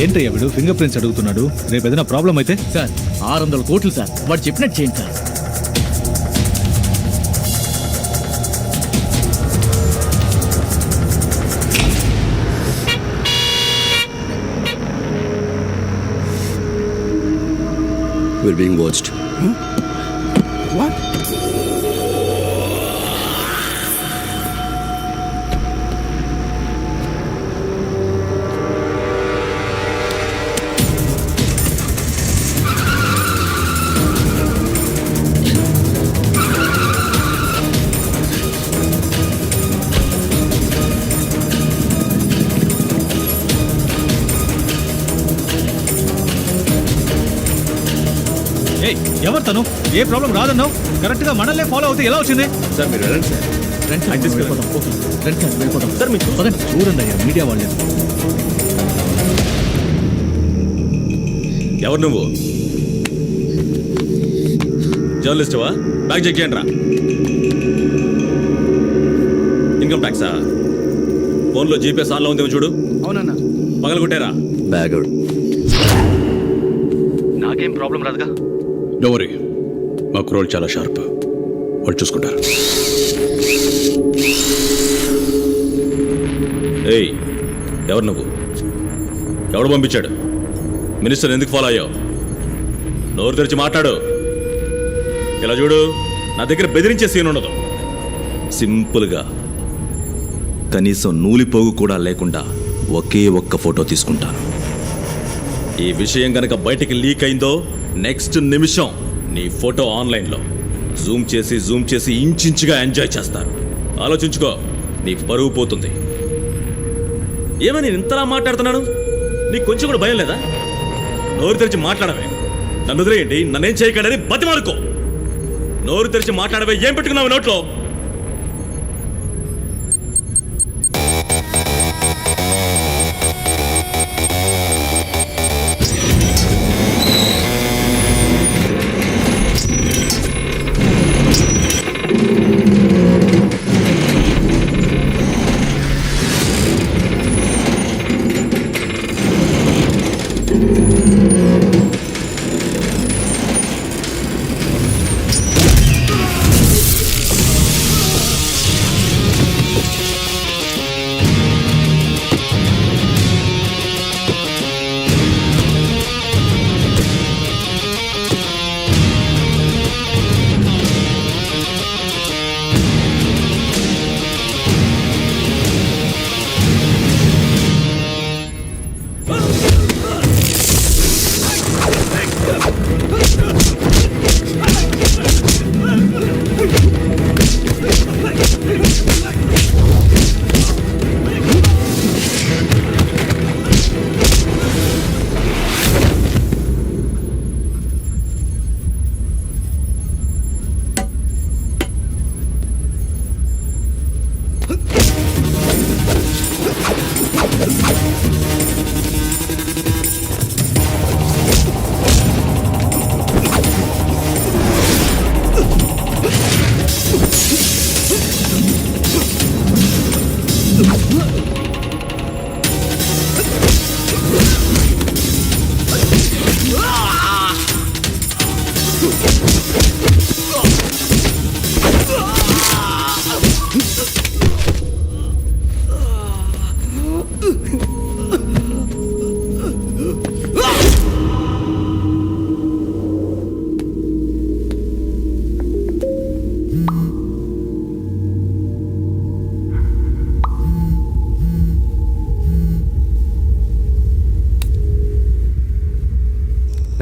ఏంటయ్యా వీడు finger prints అడుగుతున్నాడు? రేపు ఏదైనా ప్రాబ్లం అయితే? సార్ 600 కోట్లు సార్, వాడు చెప్పినట్టు చేయండి sir. We're being watched. Huh? What? ఎవరు తను? ఏ ప్రాబ్లం రాదన్నావు? కరెక్ట్ గా మనల్నే ఫాలో అవుతే ఎలా వచ్చింది? సార్ మీరు వెళ్ళండి సార్. రండి సార్, వెళ్ళిపోదాం. ఓకే రండి సార్, వెళ్ళిపోదాం. సార్ మీరు చూడండి అయ్యా, మీడియా వాళ్ళే. ఎవరు నువ్వు? జర్నలిస్టువా? బ్యాగ్ చెక్ చేయండి రా. ఇన్కమ్ ట్యాక్సా? ఫోన్లో జీపీఎస్ ఆన్లో ఉందేమో చూడు. అవునన్నా. పగలగొట్టారా? బ్యాగ్ నాకేం ప్రాబ్లం రాదుగా. డోరీ, మా కుర్రోళ్ళు చాలా షార్ప్, వాళ్ళు చూసుకుంటారు. ఏయ్, ఎవరు నువ్వు? ఎవడు పంపించాడు? మినిస్టర్ ఎందుకు ఫాలో అయ్యావు? నోరు తెరిచి మాట్లాడు. ఇలా చూడు, నా దగ్గర బెదిరించే సీన్ ఉండదు. సింపుల్గా కనీసం నూలిపోగు కూడా లేకుండా ఒకే ఒక్క ఫోటో తీసుకుంటాను. ఈ విషయం గనక బయటికి లీక్ అయిందో నెక్స్ట్ నిమిషం నీ ఫోటో ఆన్లైన్లో జూమ్ చేసి ఇంచుగా ఎంజాయ్ చేస్తారు. ఆలోచించుకో, నీ పరువు పోతుంది. ఏమని నేను ఇంతలా మాట్లాడుతున్నాను? నీకు కొంచెం కూడా భయం లేదా? నోరు తెరిచి మాట్లాడవే. నన్ను వదిలేయండి, నన్నేం చేయకండి బతిమాలుకో. నోరు తెరిచి మాట్లాడవే. ఏం పెట్టుకున్నావు నోట్లో?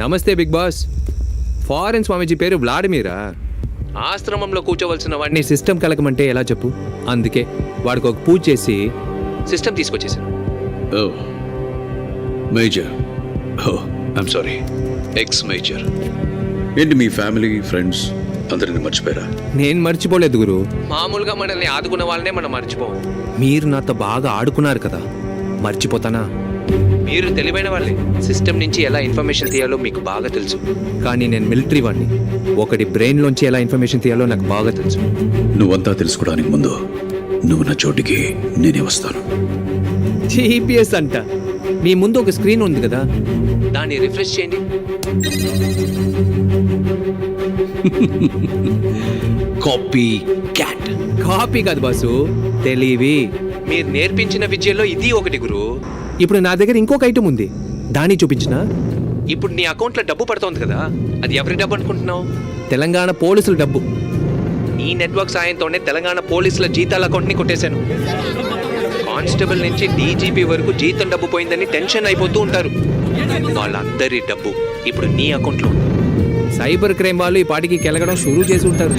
నమస్తే బిగ్ బాస్. ఫారెన్ స్వామీజీ పేరు వ్లాడిమీరా. ఆశ్రమంలో కూర్చోవలసిన వాడిని సిస్టమ్ కలగమంటే ఎలా చెప్పు? అందుకే వాడికి ఒక పూజ చేసి సిస్టమ్ తీసుకొచ్చేసాను. Oh major, oh I'm sorry, ex major. ఏంటి మీ ఫ్యామిలీ ఫ్రెండ్స్ అందరిని మర్చిపోయారా? నేను మర్చిపోలేదు గురు. మామూలుగా మనల్ని ఆదుకున్న వాళ్ళనే మనం మర్చిపోం. మీరు నాతో బాగా ఆడుకున్నారు కదా, మర్చిపోతానా? మీరు తెలివైన వాళ్ళే. సిస్టమ్ నుంచి ఎలా ఇన్ఫర్మేషన్ తీయాలో మీకు బాగా తెలుసు. కానీ నేను మిలిటరీ వాడిని. ఒకటి బ్రెయిన్లోంచి ఎలా ఇన్ఫర్మేషన్ తీయాలో నాకు బాగా తెలుసు. నువ్వంతా తెలుసుకోవడానికి ముందు నువ్వు నా చోటికి నేనే వస్తాను. జీపీఎస్ అంట. మీ ముందు ఒక స్క్రీన్ ఉంది కదా, దాన్ని రిఫ్రెష్ చేయండి. Copy cat. కాపీ కాదు బాసు, తెలివి. మీరు నేర్పించిన విద్యలో ఇది ఒకటి గురు. ఇప్పుడు నా దగ్గర ఇంకొక ఐటమ్ ఉంది, దాన్ని చూపించిన. ఇప్పుడు నీ అకౌంట్లో డబ్బు పడుతోంది కదా, అది ఎవరి డబ్బు అనుకుంటున్నావు? తెలంగాణ పోలీసుల డబ్బు. నీ నెట్వర్క్ సాయంతోనే తెలంగాణ పోలీసుల జీతాల అకౌంట్ని కొట్టేశాను. కానిస్టేబుల్ నుంచి డీజీపీ వరకు జీతం డబ్బు పోయిందని టెన్షన్ అయిపోతూ ఉంటారు. వాళ్ళందరి డబ్బు ఇప్పుడు నీ అకౌంట్లో. సైబర్ క్రైమ్ వాళ్ళు ఈ పాటికి కెలగడం షురూ చేసి ఉంటారు.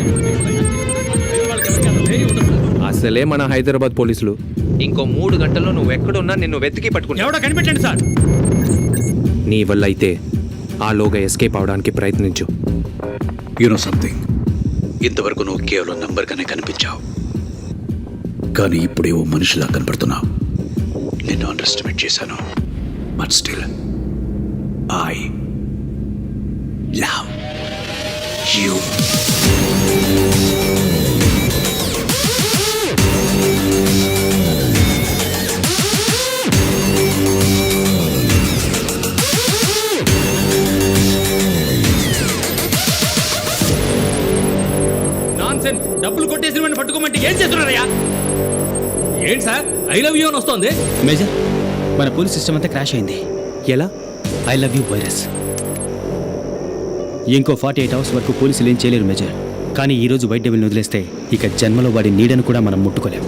అసలే మన హైదరాబాద్ పోలీసులు. ఇంకో 3 గంటల్లో నువ్వు ఎక్కడున్నా నిన్ను వెతికి పట్టుకుంటా. ఎవడో కనిపెట్టండి సార్. నీ వల్ల అయితే ఆలోగా ఎస్కేప్ అవడానికి ప్రయత్నించు. యూనో సంథింగ్, ఇంతవరకు నువ్వు కేవలం నంబర్గానే కనిపించావు, కానీ ఇప్పుడేవో మనిషిలా కనపడుతున్నావు. నిన్ను అండర్స్టిమేట్ చేశాను, but still I love you. Nonsense. డబ్బులు కొట్టేసిన వాడిని పట్టుకోమంటే ఏం చేస్తున్నారయ్యా? ఏంటి సార్ ఐ లవ్ యూ అని వస్తోంది? మేజర్, మన పోలీస్ సిస్టమ్ అంతా క్రాష్ అయింది. ఎలా? I love you virus. ఇంకో 48 అవర్స్ వరకు పోలీసులు ఏం చేయలేరు మేజర్. కానీ ఈరోజు వైట్ డెవిల్ని వదిలేస్తే ఇక జన్మలో వాడి నీడను కూడా మనం ముట్టుకోలేం.